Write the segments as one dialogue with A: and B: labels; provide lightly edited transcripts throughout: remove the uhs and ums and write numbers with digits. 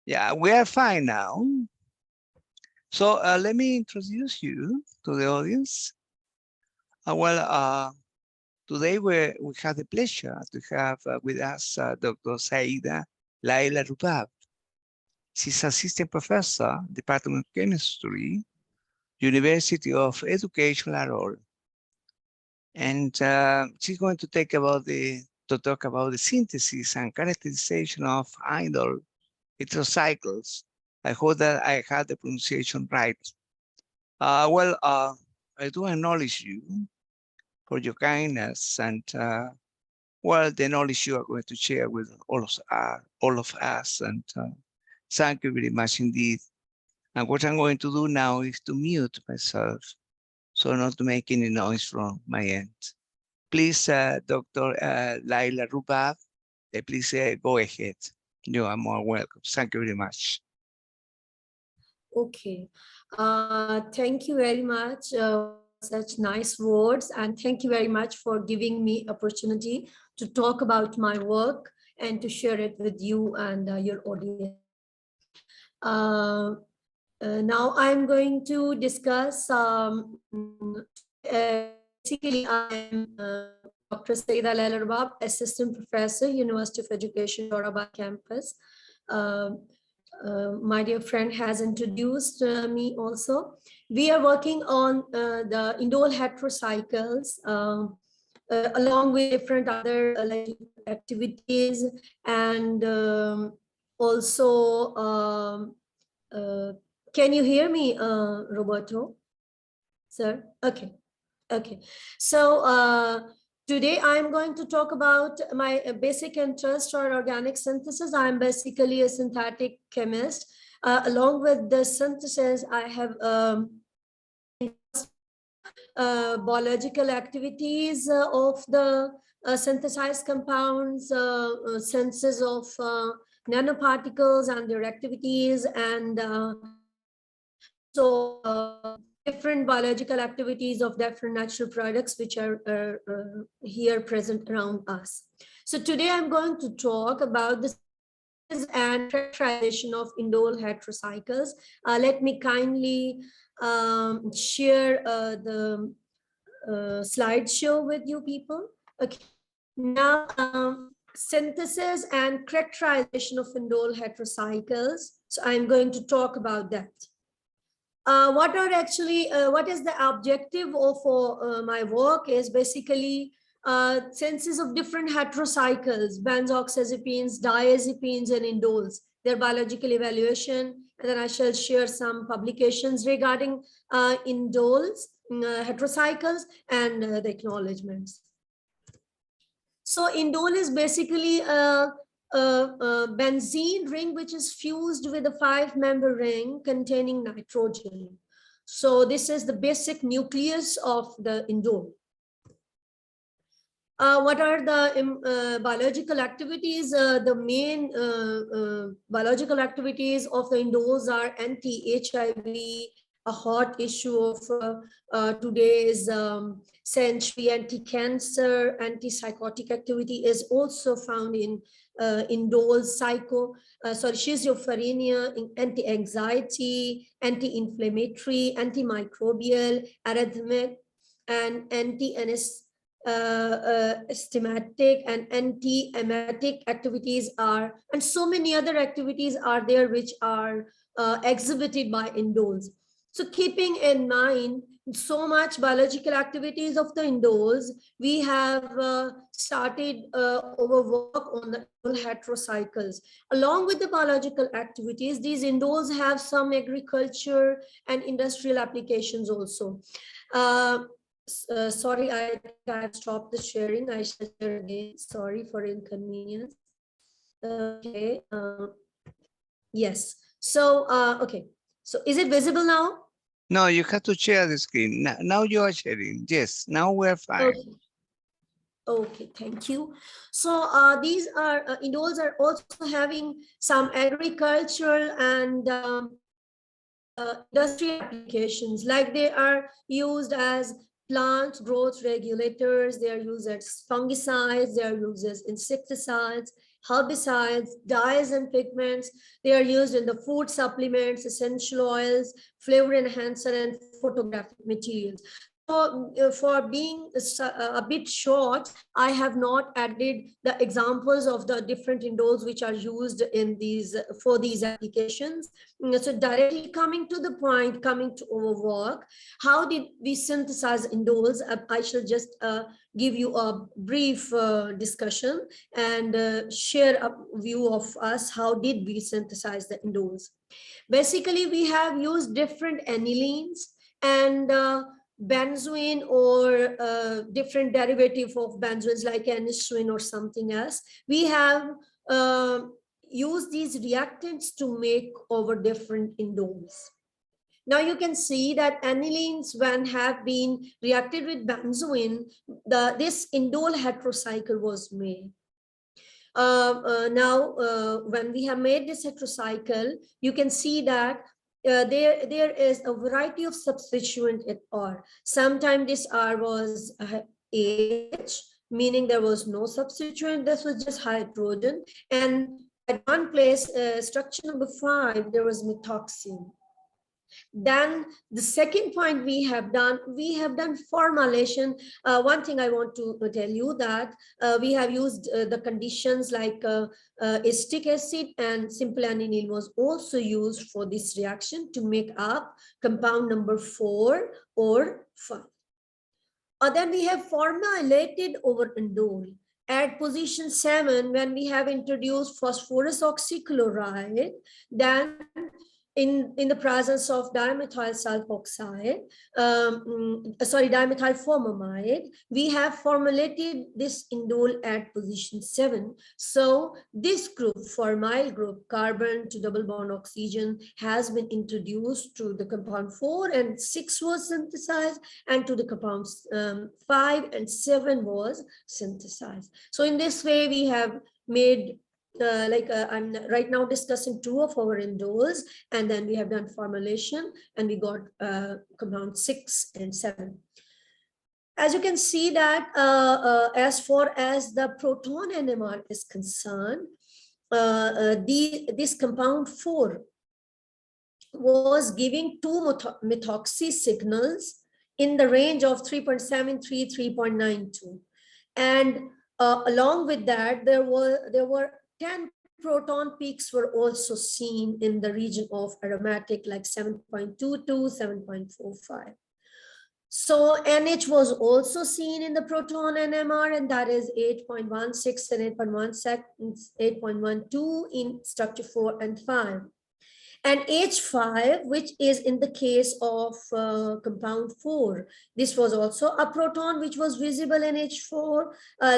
A: Yeah, we are fine now. So let me introduce you to the audience. Today we have the pleasure to have with us Dr. Seyda Laila Rubab. She's assistant professor, Department of Chemistry, University of Education, Lahore. And she's going to talk about the synthesis and characterization of Indole heterocycles. I hope that I had the pronunciation right. I do acknowledge you for your kindness and the knowledge you are going to share with all of us. And thank you very much indeed. And what I'm going to do now is to mute myself so not to make any noise from my end. Please, Dr. Laila Rubab, please go ahead. You are more welcome. Thank you very much.
B: Okay. Thank you very much. Such nice words, and thank you very much for giving me opportunity to talk about my work and to share it with you and your audience. Now I'm going to discuss basically I am Dr. Seyda Laila Rubab, Assistant Professor, University of Education, Jauharabad campus. My dear friend has introduced me also. We are working on the Indole heterocycles along with different other activities, and also can you hear me, Roberto? Sir? Okay. Okay. So today I'm going to talk about my basic interest or organic synthesis. I'm basically a synthetic chemist. Along with the synthesis, I have biological activities of the synthesized compounds, senses of nanoparticles and their activities, and different biological activities of different natural products which are here present around us. So today I'm going to talk about the and characterization of indole heterocycles. Let me kindly share the slideshow with you people. Okay. Now, synthesis and characterization of indole heterocycles. So I'm going to talk about that. What is the objective of my work is basically senses of different heterocycles, benzoxazepines, diazepines, and indoles, their biological evaluation, and then I shall share some publications regarding indoles, heterocycles, and the acknowledgements. So indole is basically a benzene ring which is fused with a 5-member ring containing nitrogen. So this is the basic nucleus of the indole. What are the biological activities? The main biological activities of the indoles are anti-HIV, a hot issue of today's century, anti-cancer, antipsychotic activity is also found in indoles, schizophrenia, anti-anxiety, anti-inflammatory, antimicrobial, arrhythmic, and anti-anasthematic and anti-emetic activities are, and so many other activities are there which are exhibited by indoles. So keeping in mind so much biological activities of the indoles, we have started our work on the heterocycles. Along with the biological activities, these indoles have some agriculture and industrial applications also. Sorry, I have stopped the sharing. I shall share again. Sorry for inconvenience. Okay. Yes. So, okay. So is it visible now?
A: No, you have to share the screen. Now you are sharing. Yes, now we're fine.
B: Okay. Okay, thank you. So these are indoles are also having some agricultural and industrial applications, like they are used as plant growth regulators, they are used as fungicides, they are used as insecticides, herbicides, dyes and pigments. They are used in the food supplements, essential oils, flavor enhancer, and photographic materials. So for being a bit short, I have not added the examples of the different indoles which are used in these for these applications. So directly coming to the point, coming to our work, how did we synthesize indoles? I shall just give you a brief discussion and share a view of us. How did we synthesize the indoles? Basically, we have used different anilines and benzoin or different derivative of benzoins like anisine or something else. We have used these reactants to make our different indoles. Now you can see that anilines, when have been reacted with benzoin, this indole heterocycle was made. When we have made this heterocycle, you can see that there is a variety of substituent at R. Sometimes this R was H, meaning there was no substituent. This was just hydrogen. And at one place, structure number 5, there was methoxy. Then the second point we have done formylation. One thing I want to tell you that we have used the conditions like acetic acid and simple aniline was also used for this reaction to make up compound number 4 or 5. Then we have formylated over indole. At position 7, when we have introduced phosphorus oxychloride, then in the presence of dimethyl sulfoxide, dimethyl formamide, we have formulated this indole at position 7. So this group, formyl group, carbon to double bond oxygen, has been introduced to the compound 4 and 6 was synthesized, and to the compounds 5 and 7 was synthesized. So in this way, we have made I'm right now discussing 2 of our indoles, and then we have done formulation and we got compound 6 and 7. As you can see that as far as the proton NMR is concerned, this compound 4 was giving 2 methoxy signals in the range of 3.73, 3.92. And along with that, there were 10 proton peaks were also seen in the region of aromatic, like 7.22, 7.45. So NH was also seen in the proton NMR, and that is 8.16 and 8.12 in structure 4 and 5. And H5, which is in the case of compound 4, this was also a proton which was visible in H4,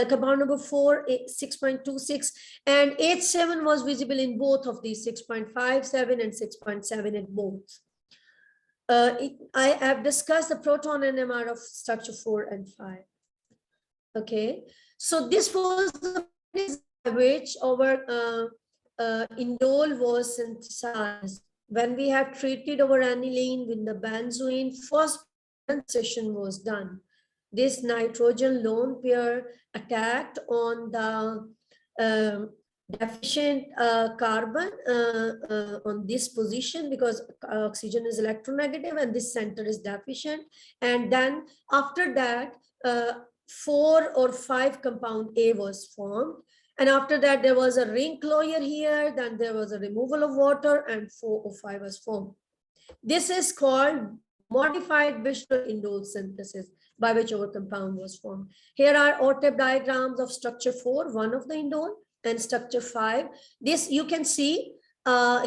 B: compound number 4, 6.26, and H7 was visible in both of these, 6.57 and 6.7 in both. I have discussed the proton NMR of structure 4 and 5. Okay, so this was the which our indole was synthesized. When we have treated our aniline with the benzoin, first session was done. This nitrogen lone pair attacked on the deficient carbon on this position, because oxygen is electronegative and this center is deficient. And then after that, 4 or 5 compound A was formed. And after that, there was a ring closure here, then there was a removal of water, and 4 or 5 was formed. This is called modified visual indole synthesis, by which our compound was formed. Here are OTEP diagrams of structure 4, one of the indole, and structure 5. This you can see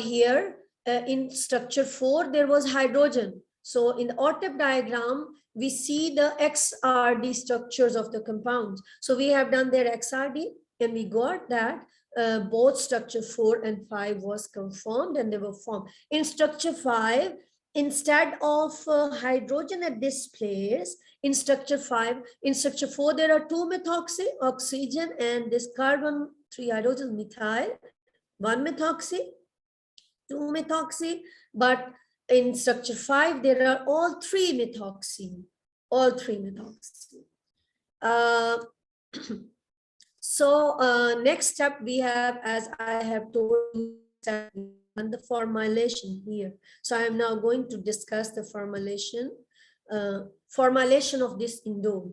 B: here in structure 4, there was hydrogen. So in the OTEP diagram, we see the XRD structures of the compounds. So we have done their XRD, and we got that both structure 4 and 5 was confirmed and they were formed. In structure 5, instead of hydrogen at this place, in structure 4, there are 2 methoxy, oxygen, and this carbon, 3 hydrogen, methyl, 1 methoxy, 2 methoxy. But in structure 5, there are all 3 methoxy, So next step we have, as I have told you, and the formulation here. So I am now going to discuss the formulation of this indole.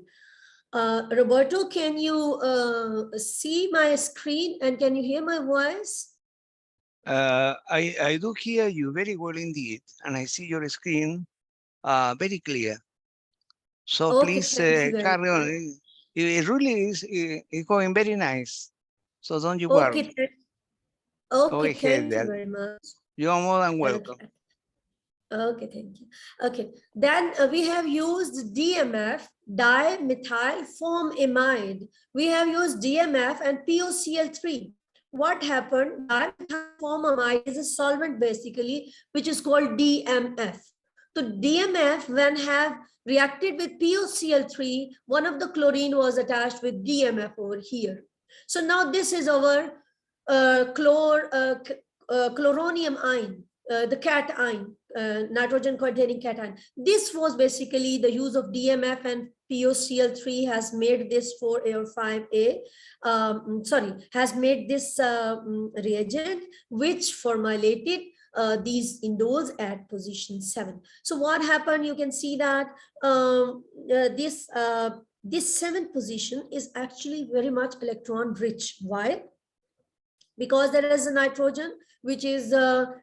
B: Roberto, can you see my screen and can you hear my voice?
A: I do hear you very well indeed, and I see your screen very clear. So
B: Okay,
A: please
B: thank you very
A: carry on.
B: much.
A: It really is it's going very nice. So don't you
B: Okay,
A: worry. Go
B: okay,
A: ahead,
B: thank you
A: Dad.
B: very much.
A: You are more than welcome.
B: Okay. Okay, thank you. Okay, then we have used DMF, dimethyl formamide. We have used DMF and POCl3. What happened? Dimethyl formamide is a solvent basically, which is called DMF. So DMF, when have reacted with POCl3, one of the chlorine was attached with DMF over here. So now this is our chloronium ion, the cation. Nitrogen containing cation. This was basically the use of DMF and POCl3 has made this 4A or 5A, has made this reagent which formulated these indoles at position 7. So what happened? You can see that this 7th position is actually very much electron rich. Why? Because there is a nitrogen which is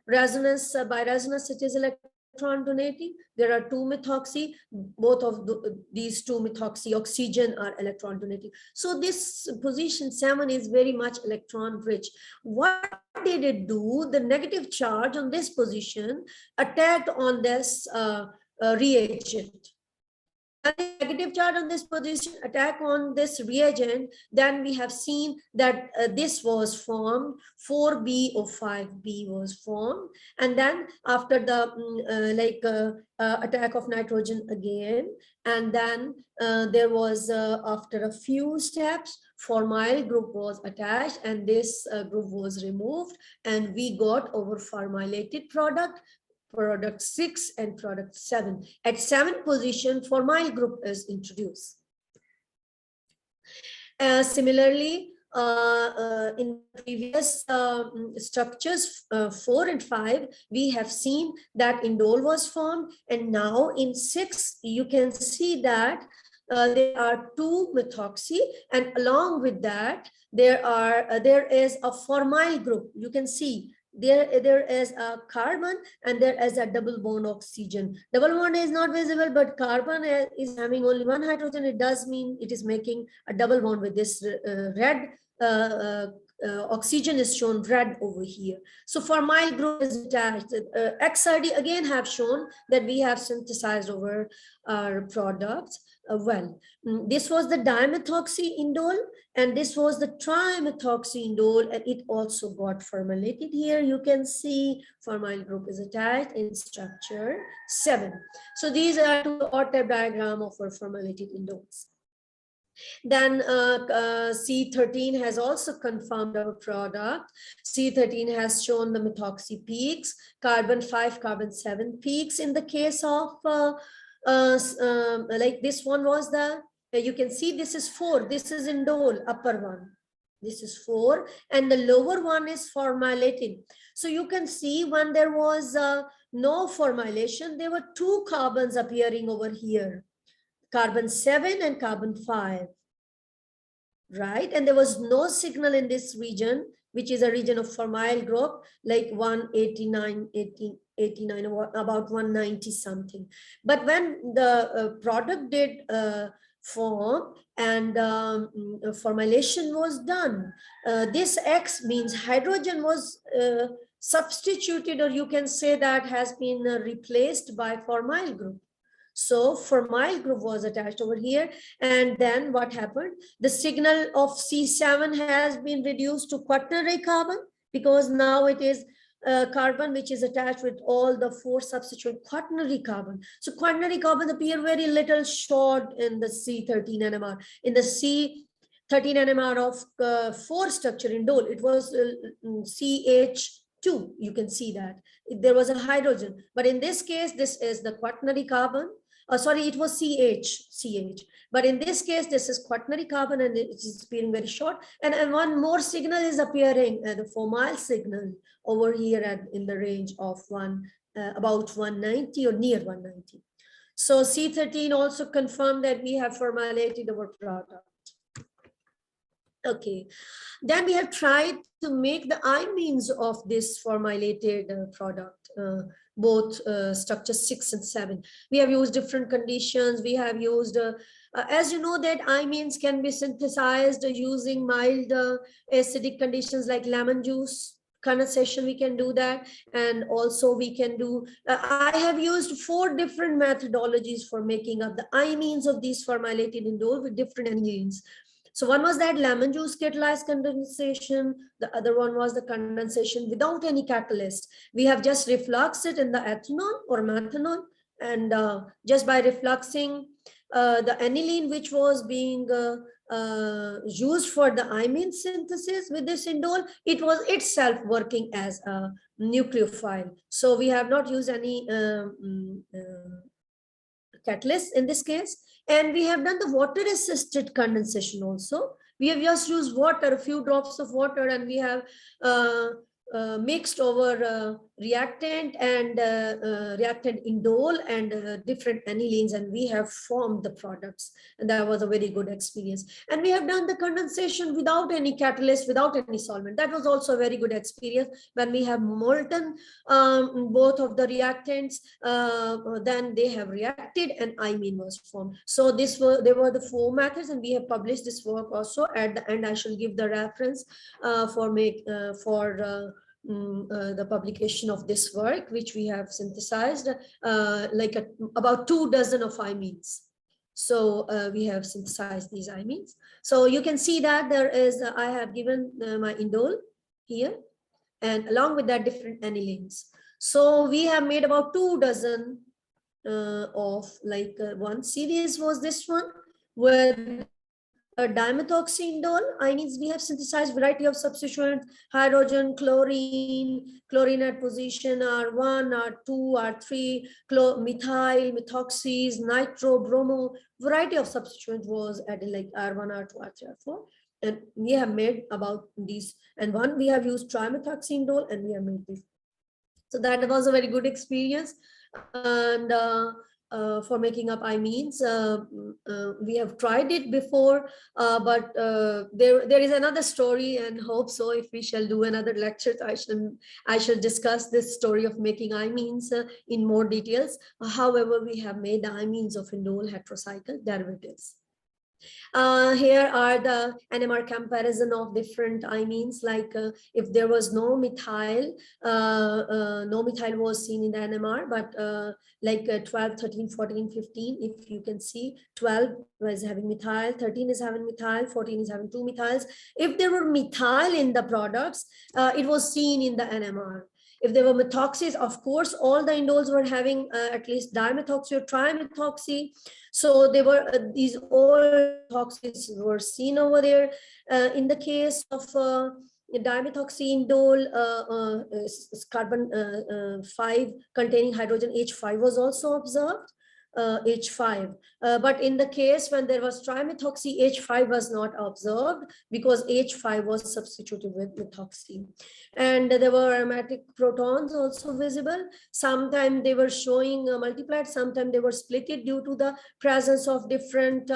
B: resonance, by resonance it is electron donating. There are 2 methoxy, both of these 2 methoxy oxygen are electron donating. So this position 7 is very much electron rich. What did it do? The negative charge on this position attacked on this reagent. Negative charge on this position attack on this reagent, then we have seen that this was formed, 4B or 5B was formed, and then after the attack of nitrogen again, and then there was after a few steps, formyl group was attached and this group was removed, and we got our formylated product 6 and product 7. At 7th position, formyl group is introduced. Similarly, in previous structures 4 and 5, we have seen that indole was formed, and now in 6, you can see that there are 2 methoxy, and along with that, there is a formyl group. You can see there is a carbon and there is a double bond oxygen. Double bond is not visible, but carbon is having only 1 hydrogen. It does mean it is making a double bond with this red oxygen is shown red over here. So formyl group is attached. XRD again have shown that we have synthesized over our products. This was the dimethoxy indole, and this was the trimethoxy indole, and it also got formulated here. You can see formyl group is attached in structure 7. So these are 2 odd type diagram of our formulated indoles. Then C13 has also confirmed our product. C13 has shown the methoxy peaks, carbon 5, carbon 7 peaks. In the case of like this one was the, you can see this is 4, this is indole, upper one. This is 4, and the lower one is formylated. So you can see when there was no formylation, there were 2 carbons appearing over here. Carbon 7 and carbon 5, right? And there was no signal in this region, which is a region of formyl group, like 189, 89, about 190 something. But when the product did form and formylation was done, this X means hydrogen was substituted, or you can say that has been replaced by formyl group. So formyl group was attached over here, and then what happened? The signal of C7 has been reduced to quaternary carbon, because now it is carbon which is attached with all the 4 substituent quaternary carbon. So quaternary carbon appear very little short in the C13 NMR. In the C13 NMR of 4 structure indole, it was CH2. You can see that there was a hydrogen, but in this case, this is the quaternary carbon. sorry, it was CH. But in this case, this is quaternary carbon and it is appearing very short. And one more signal is appearing, the formyl signal over here in the range of about 190 or near 190. So C13 also confirmed that we have formylated our product. Okay, then we have tried to make the imines of this formilated product, both structure 6 and 7. We have used different conditions. We have used, as you know, that imines can be synthesized using mild acidic conditions like lemon juice condensation. We can do that, and also we can do, I have used 4 different methodologies for making up the imines of these formilated indole with different enzymes. So one was that lemon juice catalyzed condensation. The other one was the condensation without any catalyst. We have just refluxed it in the ethanol or methanol, and just by refluxing the aniline, which was being used for the imine synthesis with this indole, it was itself working as a nucleophile. So we have not used any catalyst in this case. And we have done the water assisted condensation also. We have just used water, a few drops of water, and we have mixed over reactant and reactant indole and different anilines, and we have formed the products, and that was a very good experience. And we have done the condensation without any catalyst, without any solvent. That was also a very good experience. When we have molten both of the reactants, then they have reacted and imine was formed. So they were the 4 methods, and we have published this work also. At the end, I shall give the reference the publication of this work, which we have synthesized about 2 dozen of imines. So we have synthesized these imines. So you can see that there is, I have given my indole here, and along with that different anilines. So we have made about 2 dozen of one series was this one, with dimethoxyindole imines. We have synthesized variety of substituents: hydrogen, chlorine at position R1, R2, R3, methyl, methoxys, nitro, bromo. Variety of substituent was added like R1, R2, R3, R4. And we have made about these. And one we have used trimethoxyindole, and we have made this. So that was a very good experience. And for making up imines, we have tried it before, but there is another story, and hope so if we shall do another lecture, I shall discuss this story of making imines in more details. However, we have made the imines of indole heterocycle derivatives. Here are the NMR comparison of different imines. Like if there was no methyl was seen in the NMR, but like 12, 13, 14, 15, if you can see, 12 was having methyl, 13 is having methyl, 14 is having 2 methyls. If there were methyl in the products, it was seen in the NMR. If there were methoxys, of course, all the indoles were having at least dimethoxy or trimethoxy. So they were these all methoxys were seen over there. In the case of dimethoxy indole, carbon 5 containing hydrogen H5 was also observed. H5, but in the case when there was trimethoxy, H5 was not observed because H5 was substituted with methoxy. And there were aromatic protons also visible. Sometimes they were showing multiplied, sometimes they were splitted due to the presence of different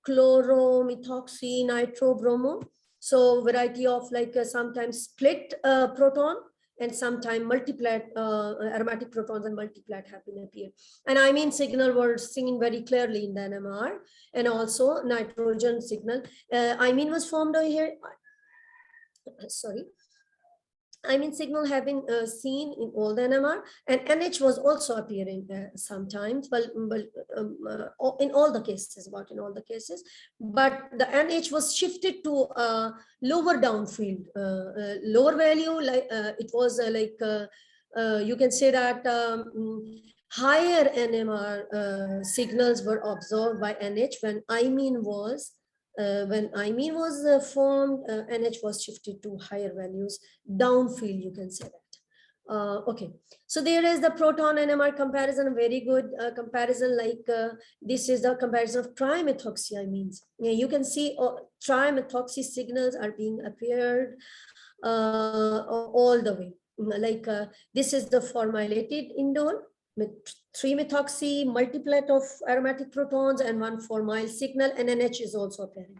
B: chloro, methoxy, nitro, bromo. So variety of sometimes split proton, and sometimes multiplied aromatic protons and multiplied have been appeared. And imine signal were seen very clearly in the NMR, and also nitrogen signal. Imine was formed over here. Sorry. Imine signal have been seen in all the NMR, and NH was also appearing sometimes, but in all the cases, but the NH was shifted to lower downfield, lower value, it was you can say that higher NMR signals were observed by NH when imine was formed. NH was shifted to higher values downfield, you can say that. Okay, so there is the proton NMR comparison, a very good comparison. Like this is the comparison of trimethoxyamines. Yeah, you can see trimethoxy signals are being appeared all the way. Like this is the formilated indole with 3-methoxy, multiplet of aromatic protons, and 1 formyl signal, and NH is also appearing.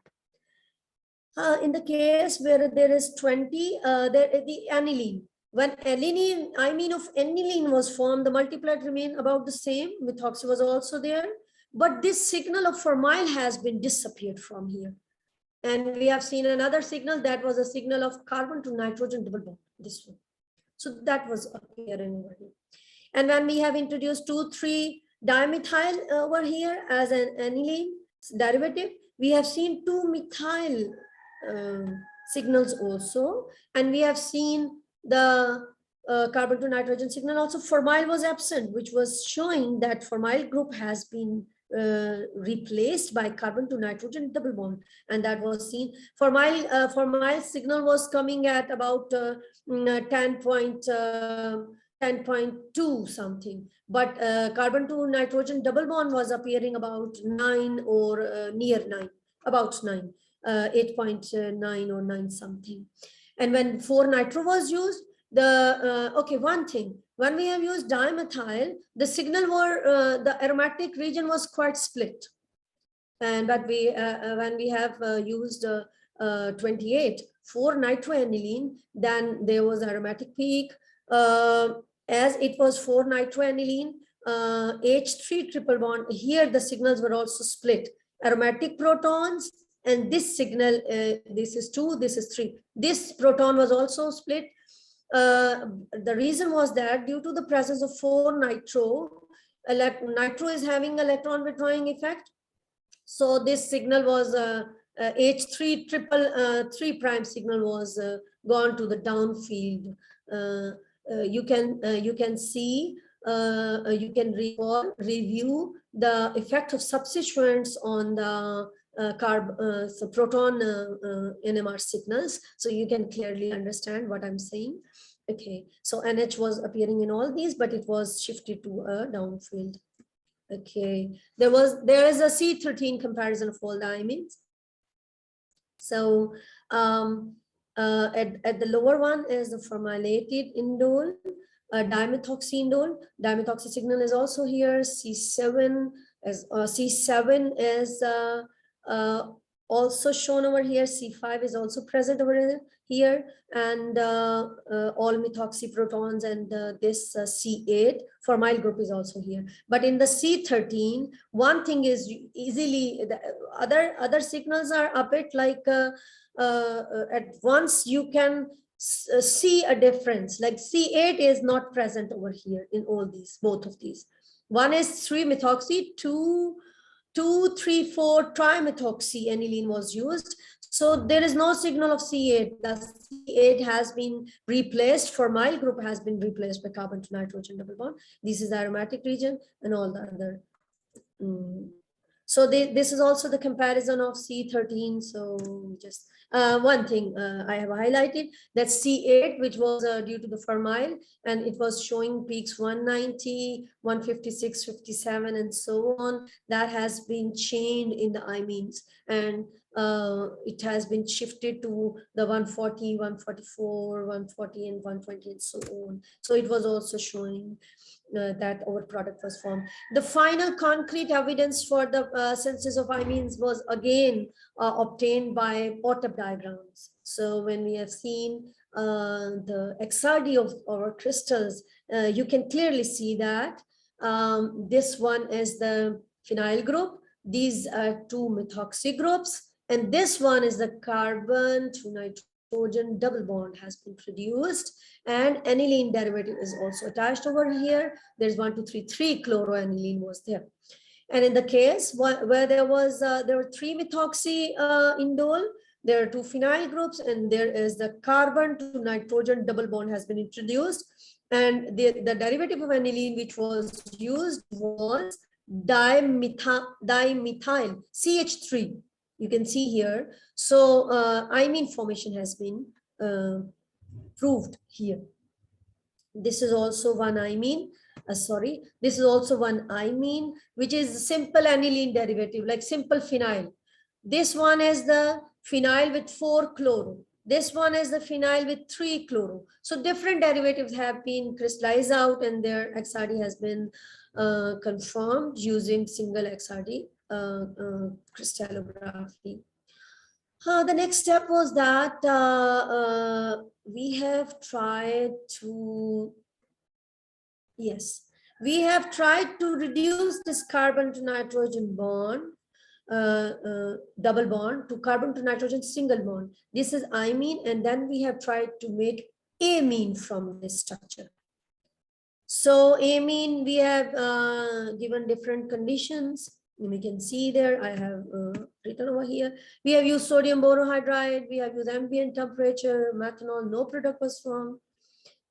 B: In the case where there is 20, the aniline. When alanine, imine of aniline was formed, the multiplet remained about the same. Methoxy was also there, but this signal of formyl has been disappeared from here. And we have seen another signal that was a signal of carbon to nitrogen double bond, this one. So that was appearing over here. And when we have introduced 2,3-dimethyl over here as an aniline derivative, we have seen 2-methyl signals also, and we have seen the carbon to nitrogen signal also. Formyl was absent, which was showing that formyl group has been replaced by carbon to nitrogen double bond, and that was seen. Formyl signal was coming at about 10.2 something, but carbon to nitrogen double bond was appearing about 9 or near 9, about 9. 8.9 or 9 something. And when 4-nitro was used, the okay, one thing, when we have used dimethyl, the signal were the aromatic region was quite split. And but we when we have used 28 4-nitroaniline, then there was aromatic peak. As it was 4-nitroaniline, H3 triple bond, here the signals were also split. Aromatic protons, and this signal, this is 2, this is 3. This proton was also split. The reason was that due to the presence of 4-nitro, nitro is having electron withdrawing effect. So this signal was H3 triple 3 prime signal was gone to the downfield. You can see, you can review the effect of substituents on the proton NMR signals, so you can clearly understand what I'm saying. Okay, so NH was appearing in all these, but it was shifted to a downfield. Okay, there is a C13 comparison of all the imines. So at the lower one is the formilated indole, dimethoxy indole. Dimethoxy signal is also here. C7 is also shown over here. C5 is also present over here, and all methoxy protons, and this C8 formyl group is also here. But in the C13, one thing is easily, the other signals are a bit like at once you can see a difference. Like C8 is not present over here in all these, both of these. One is 3-methoxy, 2,3,4 trimethoxy aniline was used. So there is no signal of C8. The C8 has been replaced, formyl group has been replaced by carbon to nitrogen double bond. This is the aromatic region and all the other. So this is also the comparison of C13. So just one thing I have highlighted, that C8, which was due to the formyl, and it was showing peaks 190, 156, 57, and so on. That has been changed in the imines, and it has been shifted to the 140, 144, 140, and 120, and so on. So it was also showing that our product was formed. The final concrete evidence for the synthesis of imines was again obtained by bottom diagrams. So when we have seen the XRD of our crystals, you can clearly see that this one is the phenyl group. These are 2 methoxy groups, and this one is the carbon to nitrogen double bond has been produced, and aniline derivative is also attached over here. There's 1, 2, 3, 3 chloroaniline was there. And in the case where there were 3-methoxy indole, there are 2 phenyl groups, and there is the carbon to nitrogen double bond has been introduced, and the derivative of aniline which was used was dimethyl CH3. You can see here. So imine formation has been proved here. This is also one imine. This is also one imine, which is simple aniline derivative, like simple phenyl. This one is the phenyl with 4 chloro. This one is the phenyl with 3 chloro. So different derivatives have been crystallized out, and their XRD has been confirmed using single XRD crystallography. The next step was that we have tried to, we have tried to reduce this carbon to nitrogen bond, double bond, to carbon to nitrogen single bond. This is imine, and then we have tried to make amine from this structure. So amine, we have given different conditions. We can see there, I have written over here. We have used sodium borohydride, we have used ambient temperature, methanol, no product was formed.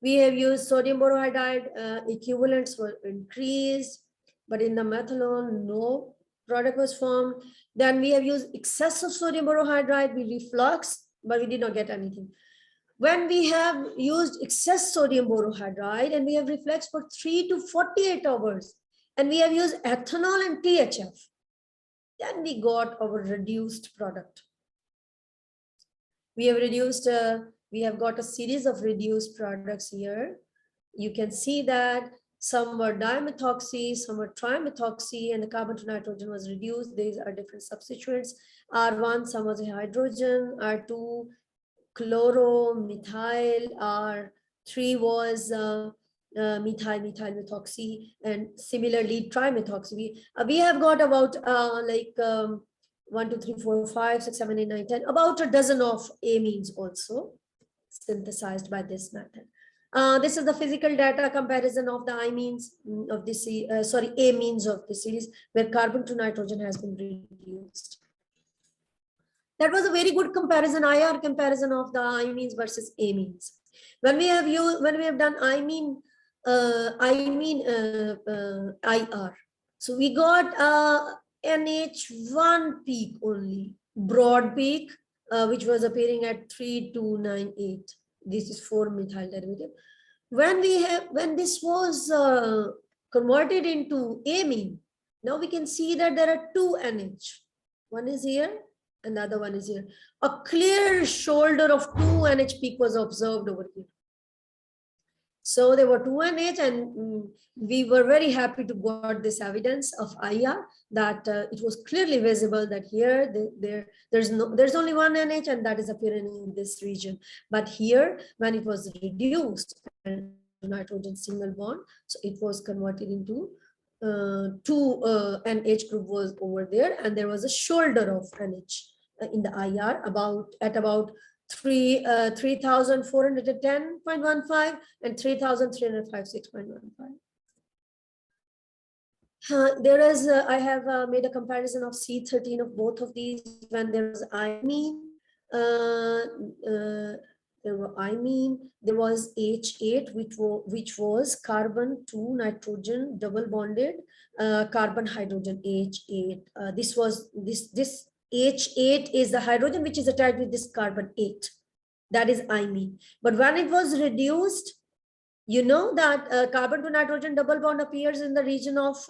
B: We have used sodium borohydride, equivalents were increased, but in the methanol, no product was formed. Then we have used excessive sodium borohydride, we reflux, but we did not get anything. When we have used excess sodium borohydride and we have reflux for 3 to 48 hours, and we have used ethanol and THF, then we got our reduced product. We have reduced, we have got a series of reduced products here. You can see that some were dimethoxy, some were trimethoxy, and the carbon to nitrogen was reduced. These are different substituents. R1, some was a hydrogen, R2, chloro, methyl, R3 was methyl methoxy, and similarly trimethoxy. We have got about 1, 2, 3, 4, 5, 6, 7, 8, 9, 10, about a dozen of amines also synthesized by this method. This is the physical data comparison of the imines of this, amines of the series, where carbon to nitrogen has been reduced. That was a very good comparison, IR comparison of the imines versus amines. When we have done imine IR, so we got NH1 peak only, broad peak, which was appearing at 3298. This is 4-methyl derivative. When this was converted into amine, now we can see that there are 2 NH. One is here, another one is here. A clear shoulder of 2 NH peak was observed over here. So there were 2 NH, and we were very happy to got this evidence of IR that it was clearly visible that here there's only 1 NH, and that is appearing in this region. But here, when it was reduced and nitrogen single bond, so it was converted into 2 NH group was over there, and there was a shoulder of NH in the IR at about 3,410.15 and 3,356.15. There is, I have made a comparison of C13 of both of these. When there was imine, there was H8, which was carbon to nitrogen double bonded carbon hydrogen H8. This H8 is the hydrogen which is attached with this carbon 8. That is imine. But when it was reduced, you know that carbon to nitrogen double bond appears in the region of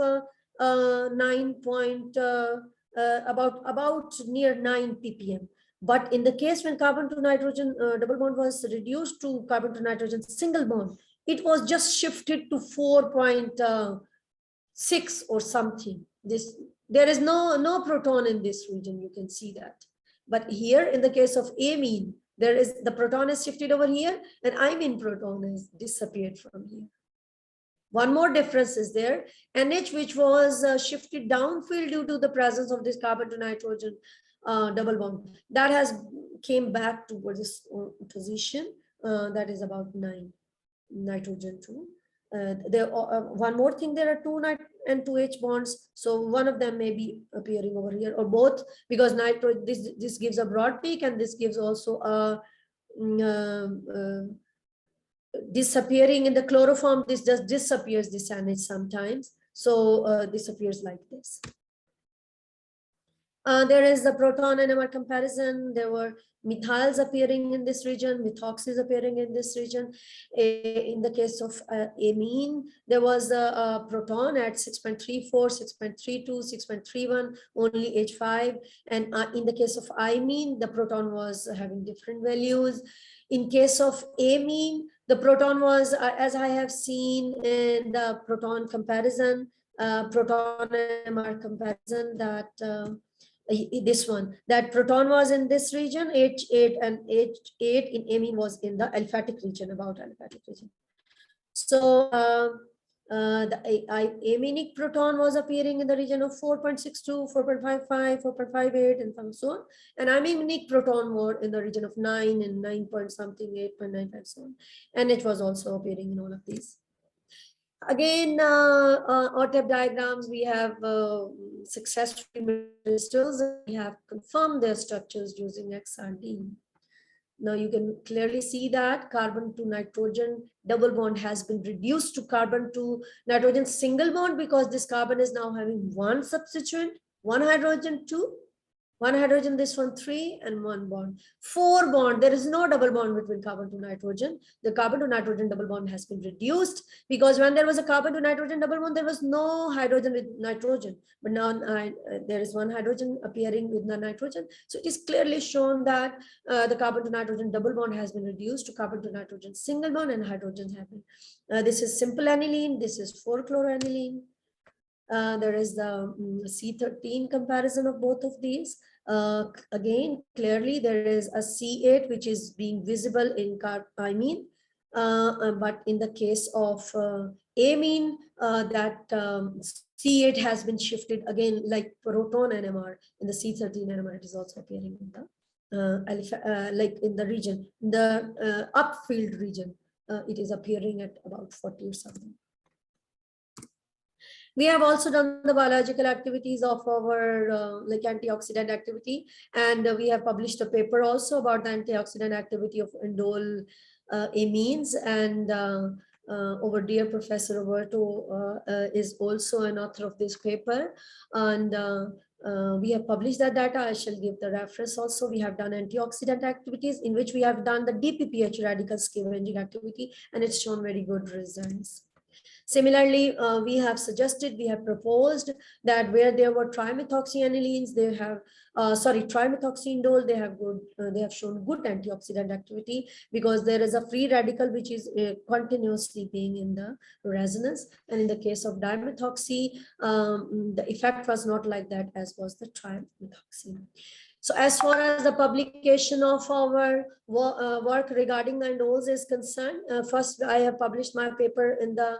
B: about near 9 ppm. But in the case when carbon to nitrogen double bond was reduced to carbon to nitrogen single bond, it was just shifted to 4.6 or something. There is no proton in this region, you can see that. But here in the case of amine, the proton is shifted over here, and imine proton has disappeared from here. One more difference is there. NH, which was shifted downfield due to the presence of this carbon to nitrogen double bond, that has came back towards this position, that is about 9 nitrogen 2. One more thing, there are 2 and 2 H bonds, so one of them may be appearing over here, or both, because this gives a broad peak, and this gives also a disappearing in the chloroform. This just disappears, this NH sometimes, so this appears like this. There is the proton NMR comparison. There were methyls appearing in this region, methoxys appearing in this region. In the case of amine, there was a proton at 6.34, 6.32, 6.31, only H5. And in the case of imine, the proton was having different values. In case of amine, the proton was, as I have seen in the proton comparison, proton NMR comparison, that this one, that proton was in this region, H8, and H8 in amine was in the aliphatic region, about aliphatic region. So the aminic proton was appearing in the region of 4.62, 4.55, 4.58, and so on. And iminic proton were in the region of 9 and 9 point something, 8.95, so on. And it was also appearing in all of these. Again, OTEP diagrams, we have successful crystals. We have confirmed their structures using XRD. Now you can clearly see that carbon to nitrogen double bond has been reduced to carbon to nitrogen single bond, because this carbon is now having one substituent, one hydrogen, two, one hydrogen, this one, 3, and 1 bond. 4 bond, there is no double bond between carbon to nitrogen. The carbon to nitrogen double bond has been reduced, because when there was a carbon to nitrogen double bond, there was no hydrogen with nitrogen. But now there is one hydrogen appearing with the nitrogen. So it is clearly shown that the carbon to nitrogen double bond has been reduced to carbon to nitrogen single bond, and hydrogens have been. This is simple aniline, this is 4-chloroaniline. There is the C13 comparison of both of these. Again, clearly there is a C8 which is being visible in imine, but in the case of amine, that C8 has been shifted again, like proton NMR. In the C13 NMR, it is also appearing in the like in the region, in the upfield region. It is appearing at about 40 or something. We have also done the biological activities of our like antioxidant activity, and we have published a paper also about the antioxidant activity of indole amines. And our dear Professor Roberto is also an author of this paper, and we have published that data. I shall give the reference also. We have done antioxidant activities in which we have done the DPPH radical scavenging activity, and it's shown very good results. Similarly, we have suggested, we have proposed that where there were trimethoxyanilenes, they have, trimethoxyindole, they have shown good antioxidant activity, because there is a free radical which is continuously being in the resonance. And in the case of dimethoxy, the effect was not like that as was the trimethoxy. So as far as the publication of our work regarding the indoles is concerned, first I have published my paper in the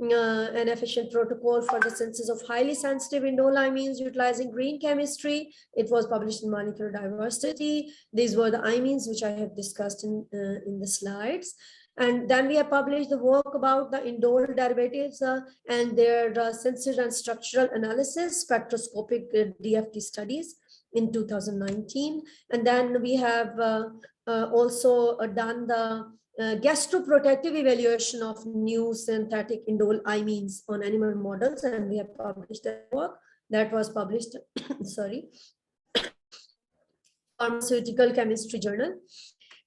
B: an efficient protocol for the synthesis of highly sensitive indole imines utilizing green chemistry. It was published in Molecular Diversity. These were the imines which I have discussed in the slides. And then we have published the work about the indole derivatives and their synthesis and structural analysis, spectroscopic DFT studies in 2019. And then we have also done the gastroprotective evaluation of new synthetic indole imines on animal models, and we have published that work. That was published, Pharmaceutical Chemistry Journal.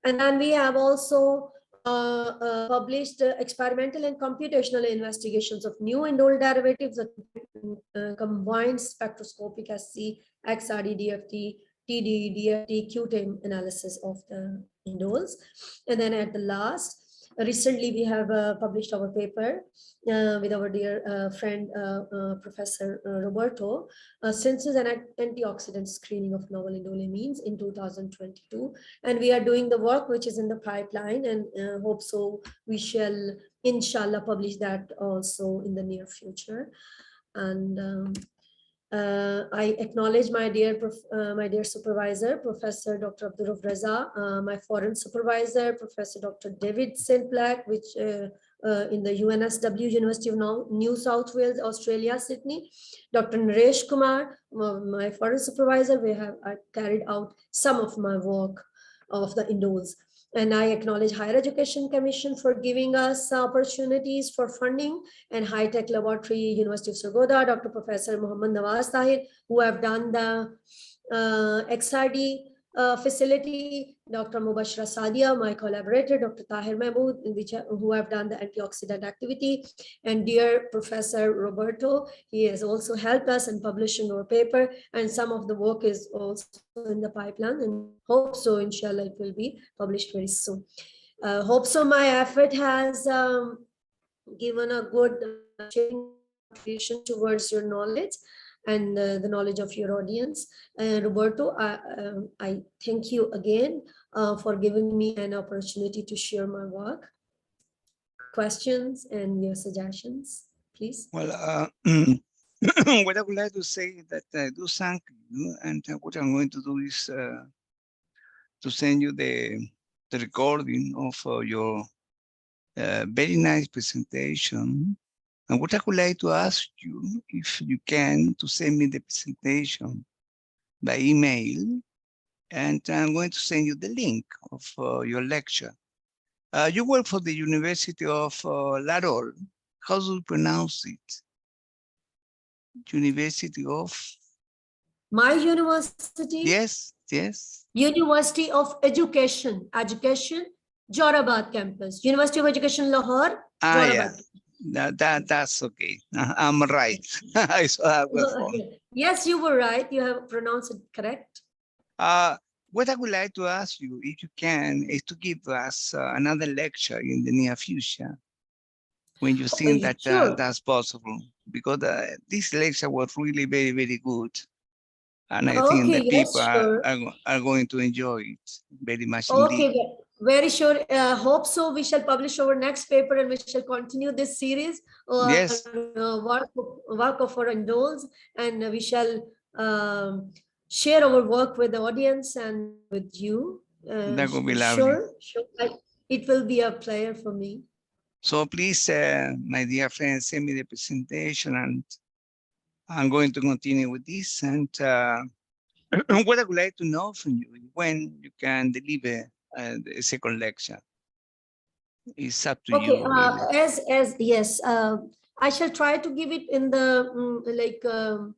B: And then we have also published experimental and computational investigations of new indole derivatives, combined spectroscopic SC, XRD, DFT, TD, DFT, QTIM analysis of the indoles. And then at the last, recently we have published our paper with our dear friend Professor Roberto, synthesis and antioxidant screening of novel indole amines in 2022. And we are doing the work which is in the pipeline, and hope so we shall inshallah publish that also in the near future. And I acknowledge my dear supervisor, Professor Dr. Abdul Reza, my foreign supervisor, Professor Dr. David St. Black, which in the UNSW, University of New South Wales, Australia, Sydney, Dr. Naresh Kumar, my foreign supervisor. I carried out some of my work of the indoles. And I acknowledge Higher Education Commission for giving us opportunities for funding, and High Tech Laboratory, University of Sargodha, Dr. Professor Muhammad Nawaz Tahir, who have done the XRD facility, Dr. Mubashra Sadia, my collaborator, Dr. Tahir Mahmood, who have done the antioxidant activity, and dear Professor Roberto, he has also helped us in publishing our paper, and some of the work is also in the pipeline, and hope so, inshallah, it will be published very soon. Hope so my effort has given a good contribution towards your knowledge and the knowledge of your audience. Roberto, I thank you again for giving me an opportunity to share my work. Questions and your suggestions, please.
A: Well, what I would like to say is that I do thank you, and what I'm going to do is to send you the recording of your very nice presentation. And what I would like to ask you, if you can, to send me the presentation by email, and I'm going to send you the link of your lecture. You work for the University of Larol. How do you pronounce it? University of?
B: My university?
A: Yes, yes.
B: University of Education, Jauharabad campus. University of Education, Lahore, Jauharabad.
A: Yeah. That's okay. I'm right. I saw that before.
B: Yes, you were right. You have pronounced it correct.
A: What I would like to ask you, if you can, is to give us another lecture in the near future, when you think that
B: sure.
A: That's possible, because this lecture was really very, very good. And I think that people are going to enjoy it very much indeed.
B: Okay, very sure. Hope so. We shall publish our next paper and we shall continue this series.
A: Yes.
B: Work of our Indoles, and we shall share our work with the audience and with you.
A: That would be lovely.
B: Sure. It will be a pleasure for me.
A: So please, my dear friends, send me the presentation, and I'm going to continue with this. And what I would like to know from you, when you can deliver the second lecture. It's up to you.
B: Yes, I shall try to give it in the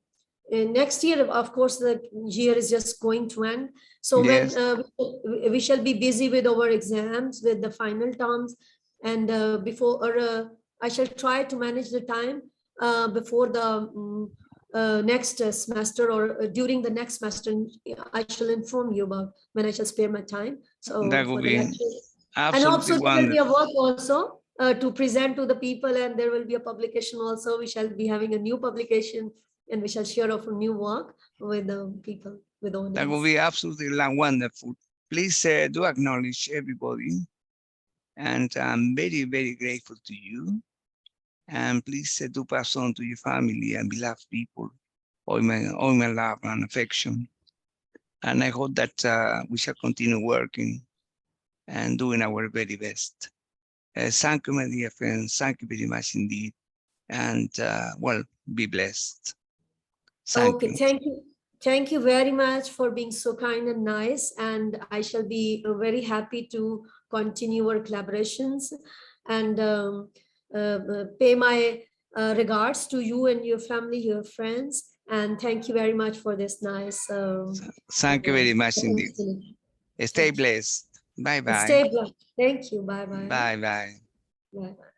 B: next year. Of course, the year is just going to end. So yes. When we shall be busy with our exams, with the final terms, and I shall try to manage the time before the next semester or during the next semester. I shall inform you about when I shall spare my time. So
A: that will be
B: and also there will be a work also to present to the people, and there will be a publication also. We shall be having a new publication, and we shall share our new work with the people, with audience.
A: That will be absolutely wonderful. Please do acknowledge everybody, and I'm very, very grateful to you. And please do pass on to your family and beloved people all my love and affection. And I hope that we shall continue working and doing our very best. Thank you, my dear friends. Thank you very much indeed. And well, be blessed.
B: Thank you. Thank you very much for being so kind and nice. And I shall be very happy to continue our collaborations and pay my regards to you and your family, your friends. And thank you very much for this nice.
A: Thank you very much indeed. Stay blessed. Bye-bye.
B: Stay blessed. Thank you. Bye-bye.
A: Bye-bye.
B: Bye-bye.